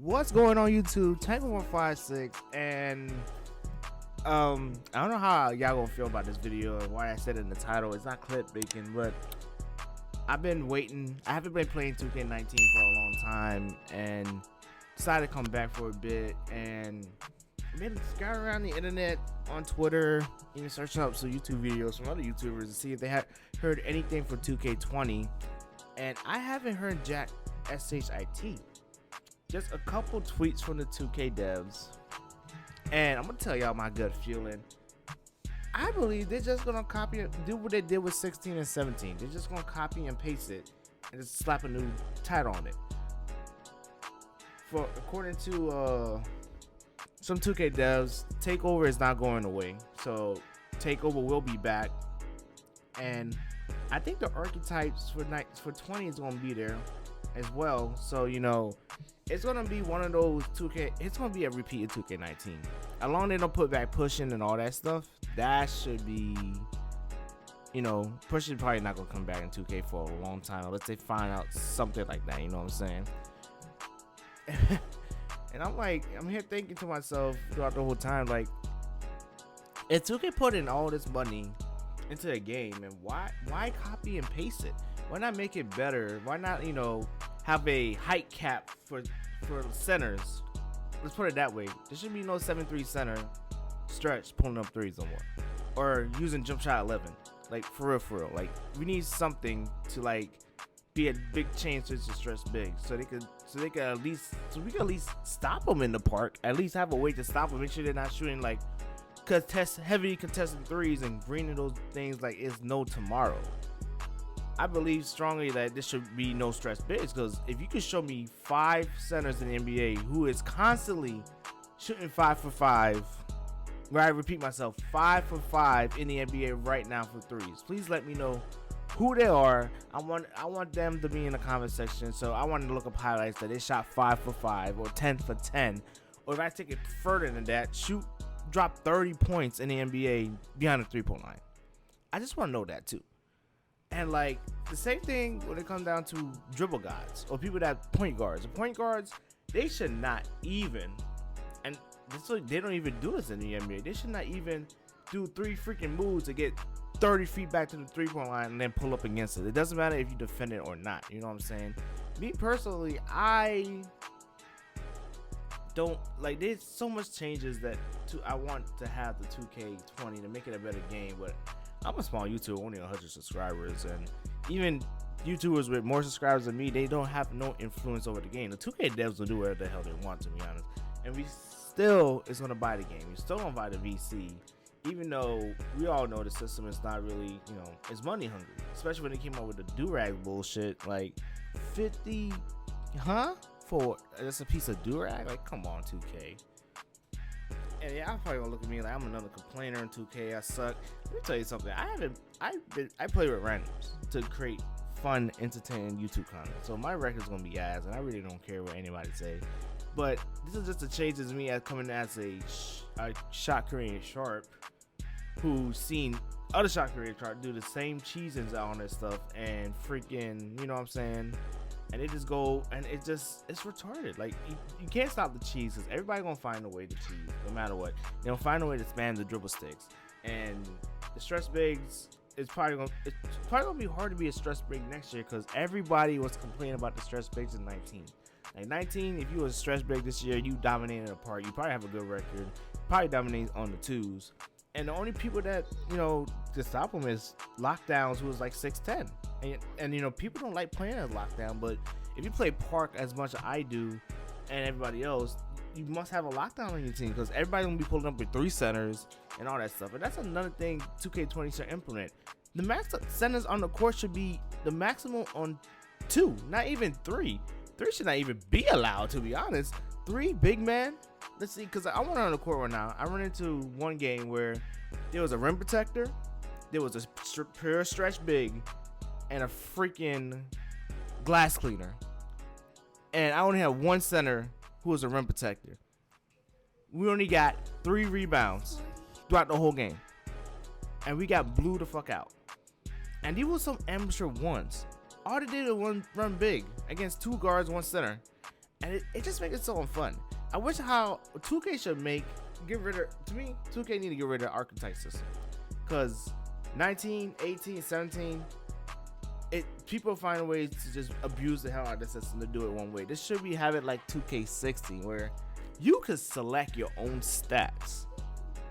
What's going on YouTube? Tango156 and I don't know how y'all gonna feel about this video and why I said in the title. It's not clickbaiting, but I've been waiting. I haven't been playing 2K19 for a long time and decided to come back for a bit and been scouring around the internet on Twitter, even searching up some YouTube videos from other YouTubers to see if they had heard anything for 2K20, and I haven't heard jack shit. Just a couple tweets from the 2K devs, and I'm gonna tell y'all my gut feeling. I believe they're just gonna copy it, do what they did with 16 and 17. They're just gonna copy and paste it and just slap a new title on it. For according to some 2K devs, Takeover is not going away, so Takeover will be back, and I think the archetypes for 20 is gonna be there as well. So it's gonna be one of those 2K. It's gonna be a repeat of 2K19. As long as they don't put back pushing and all that stuff, that should be. Pushing probably not gonna come back in 2K for a long time unless they find out something like that. You know what I'm saying? And I'm here thinking to myself throughout the whole time, like, if 2K put in all this money into the game, and why copy and paste it? Why not make it better? Why not have a height cap for centers? Let's put it that way. There should be no 7-3 center stretch pulling up threes no more, or using jump shot 11. Like for real. Like, we need something to like be a big change to stretch big, so we can at least stop them in the park. At least have a way to stop them. Make sure they're not shooting like heavy contested threes and greening those things like it's no tomorrow. I believe strongly that this should be no stress bigs, because if you could show me 5 centers in the NBA who is constantly shooting 5 for 5, where I repeat myself, 5 for 5 in the NBA right now for threes, please let me know who they are. I want them to be in the comment section, so I want to look up highlights that they shot 5 for 5 or 10 for 10, or if I take it further than that, drop 30 points in the NBA behind the 3-point line. I just want to know that too. And like the same thing when it comes down to dribble guards or people that point guards. The point guards, they should not even, and they don't even do this in the NBA. They should not even do 3 freaking moves to get 30 feet back to the 3-point line and then pull up against it. It doesn't matter if you defend it or not. You know what I'm saying? Me personally, I don't like. There's so much changes that I want to have the 2K20 to make it a better game, but I'm a small YouTuber, only 100 subscribers, and even YouTubers with more subscribers than me, they don't have no influence over the game. The 2K devs will do whatever the hell they want, to be honest, and we still is gonna buy the game. We still gonna buy the VC, even though we all know the system is not really, it's money hungry. Especially when they came out with the do-rag bullshit, like 50, for just a piece of do-rag. Like, come on, 2K. And yeah, I'm probably gonna look at me like I'm another complainer in 2K. I suck. Let me tell you something. I play with randoms to create fun, entertaining YouTube content. So my record's gonna be ass, and I really don't care what anybody say. But this is just a change as me as coming as a shot creator sharp, who's seen other shot creators try to do the same cheesings out on their stuff and freaking, you know what I'm saying? And they just go, and it's retarded. Like, you can't stop the cheese, because everybody gonna find a way to cheese, no matter what. They'll find a way to spam the dribble sticks. And the stress bigs, it's probably gonna be hard to be a stress big next year, because everybody was complaining about the stress bigs in 19. Like 19, if you was a stress big this year, you dominated a part. You probably have a good record. Probably dominate on the twos. And the only people that to stop them is lockdowns, who was like 6'10". And people don't like playing as lockdown, but if you play park as much as I do and everybody else, you must have a lockdown on your team, because everybody's gonna be pulling up with 3 centers and all that stuff. And that's another thing 2K20 should implement. The max centers on the court should be the maximum on 2, not even 3. 3 should not even be allowed, to be honest. 3 big man. Let's see, because I went on the court right now. I run into one game where there was a rim protector, there was a pure stretch big, and a freaking glass cleaner. And I only had one center who was a rim protector. We only got 3 rebounds throughout the whole game. And we got blew the fuck out. And these were some amateur ones. All they did was run big against 2 guards, 1 center. and it just makes it so fun. I wish how 2K should get rid of, to me, 2K need to get rid of the archetype system, because 19, 18, 17, people find ways to just abuse the hell out of the system to do it one way. This should be have it like 2K16, where you could select your own stats.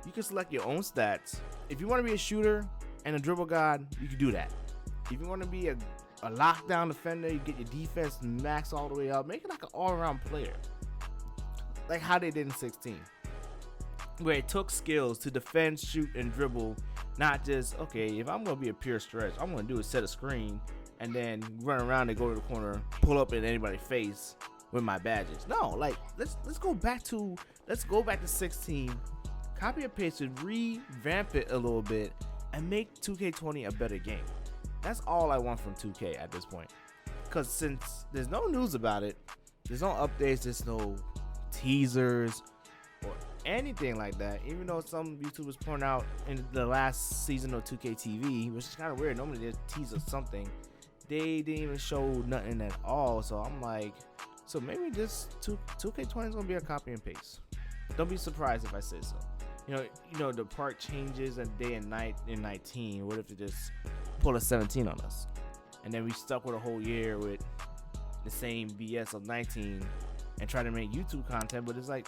You can select your own stats. If you want to be a shooter and a dribble god, you can do that. If you want to be a lockdown defender, you get your defense max all the way up. Make it like an all-around player, like how they did in 16, where it took skills to defend, shoot, and dribble. Not just, okay, if I'm going to be a pure stretch, I'm going to do is set a screen and then run around and go to the corner, pull up in anybody's face with my badges. No, like, let's go back to 16, copy and paste it, revamp it a little bit, and make 2K20 a better game. That's all I want from 2K at this point. Because since there's no news about it, there's no updates, there's no teasers or anything like that, even though some YouTubers point out in the last season of 2K TV, which is kind of weird. Normally they tease or something. They didn't even show nothing at all. So I'm like, so maybe this 2K20 is gonna be a copy and paste. Don't be surprised if I say so. You know the park changes and day and night in 19. What if they just pull a 17 on us, and then we stuck with a whole year with the same BS of 19 and try to make YouTube content? But it's like,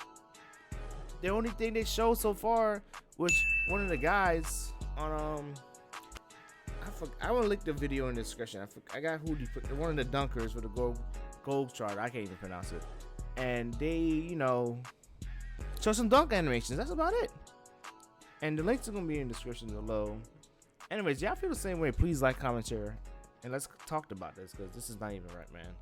the only thing they showed so far was one of the guys on I will link the video in the description. I got who he put, one of the dunkers with the gold chart. I can't even pronounce it. And they, show some dunk animations. That's about it. And the links are gonna be in the description below. Anyways, y'all feel the same way? Please like, comment, share, and let's talk about this, because this is not even right, man.